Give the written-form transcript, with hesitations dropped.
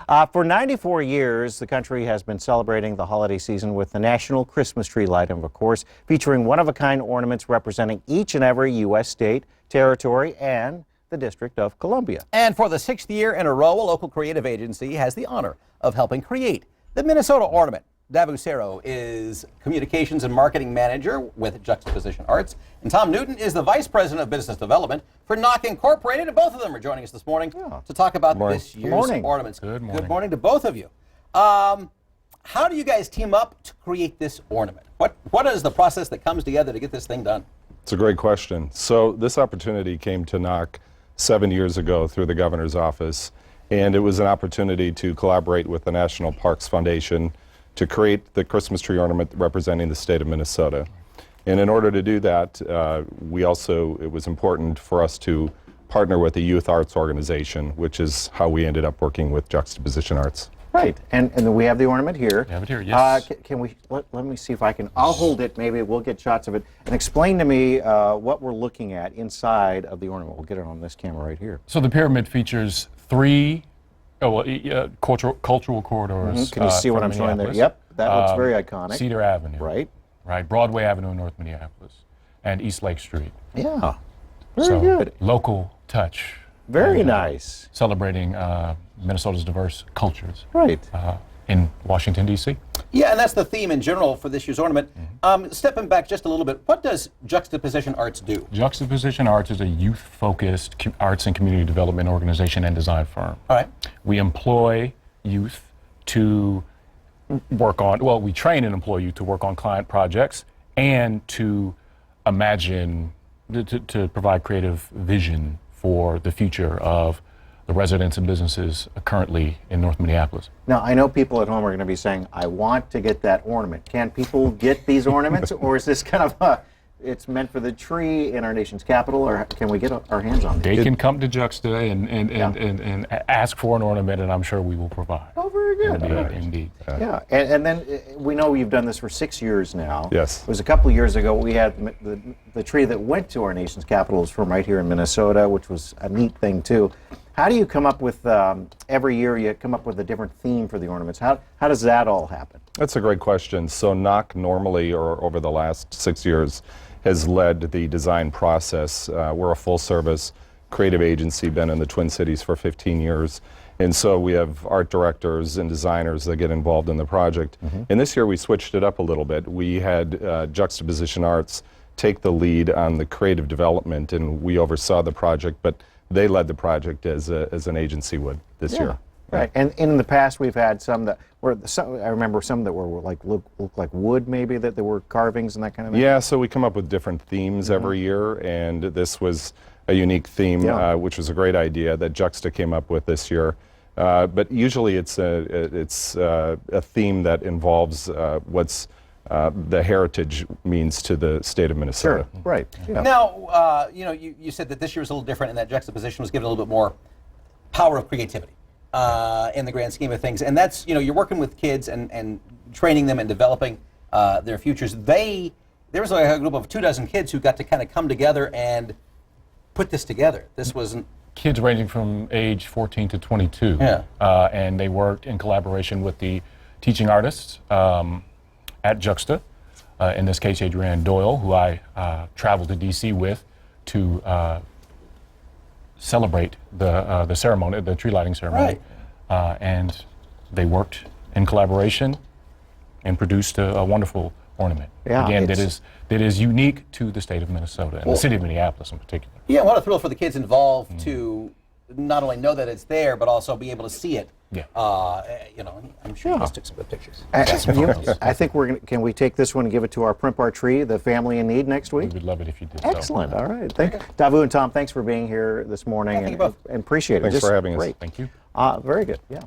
For 94 years, the country has been celebrating the holiday season with the National Christmas Tree Light, of course, featuring one-of-a-kind ornaments representing each and every U.S. state, territory, and the District of Columbia. And for the 6th year in a row, a local creative agency has the honor of helping create the Minnesota ornament. Davu Seru is Communications and Marketing Manager with Juxtaposition Arts, and Tom Newton is the Vice President of Business Development for KNOCK Incorporated, and both of them are joining us this morning to talk about this year's ornaments. Good morning. Good morning to both of you. How do you guys team up to create this ornament? What is the process that comes together to get this thing done? It's a great question. So this opportunity came to KNOCK 7 years ago through the governor's office, and it was an opportunity to collaborate with the National Parks Foundation to create the Christmas tree ornament representing the state of Minnesota. And in order to do that, it was important for us to partner with a youth arts organization, which is how we ended up working with Juxtaposition Arts. Right, and then we have the ornament here. We have it here, yes. Can we, let me see if I can, I'll hold it, maybe we'll get shots of it, and explain to me what we're looking at inside of the ornament. We'll get it on this camera right here. So the pyramid features three cultural corridors. Can you see what I'm showing there? Yep, that looks very iconic. Cedar Avenue. Right. Right, Broadway Avenue in North Minneapolis, and East Lake Street. Yeah, very good. Local touch. Very nice. Celebrating Minnesota's diverse cultures. Right. In Washington, D.C. Yeah, and that's the theme in general for this year's ornament. Stepping back just a little bit, what does Juxtaposition Arts do? Juxtaposition Arts is a youth-focused arts and community development organization and design firm. All right. We employ youth to work on, well, we train and employ youth to work on client projects and to imagine, to provide creative vision for the future of the residents and businesses currently in North Minneapolis. Now, I know people at home are going to be saying, I want to get that ornament. Can people get these ornaments, or is this kind of it's meant for the tree in our nation's capital, or can we get our hands on these? They can come to Juxta and ask for an ornament, and I'm sure we will provide. Oh, very good. Indeed. Yeah, and then we know you've done this for 6 years now. Yes. It was a couple of years ago we had the tree that went to our nation's capital is from right here in Minnesota, which was a neat thing too. How do you come up with, every year you come up with a different theme for the ornaments? How does that all happen? That's a great question. So KNOCK normally, or over the last 6 years, has led the design process. We're a full-service creative agency, been in the Twin Cities for 15 years. And so we have art directors and designers that get involved in the project. And this year we switched it up a little bit. We had Juxtaposition Arts take the lead on the creative development, and we oversaw the project, but they led the project as an agency would this year. Right, and in the past we've had some that were, I remember some that were like look like wood maybe, that there were carvings and that kind of thing. Yeah, so we come up with different themes every year, and this was a unique theme, which was a great idea that Juxta came up with this year. But usually it's a theme that involves what's the heritage means to the state of Minnesota. Sure, right. Yeah. Now, you said that this year was a little different, and that Juxtaposition was given a little bit more power of creativity in the grand scheme of things. And that's, you're working with kids and training them and developing their futures. There was a group of 24 kids who got to kind of come together and put this together. This wasn't... Kids ranging from age 14 to 22. Yeah. And they worked in collaboration with the teaching artists at Juxta, in this case Adrienne Doyle, who I traveled to D.C. with to celebrate the ceremony, the tree lighting ceremony. Right. And they worked in collaboration and produced a wonderful ornament. Yeah, again, that is unique to the state of Minnesota and the city of Minneapolis in particular. Yeah, what a thrill for the kids involved to not only know that it's there, but also be able to see it. Yeah. I'm sure you guys took some good pictures. I think can we take this one and give it to our Primp Our Tree, the family in need, next week? We would love it if you did. Excellent. All right. Davu and Tom, thanks for being here this morning, Thank you both. and appreciate it. Thanks for having us. Great. Thank you. Very good. Yeah.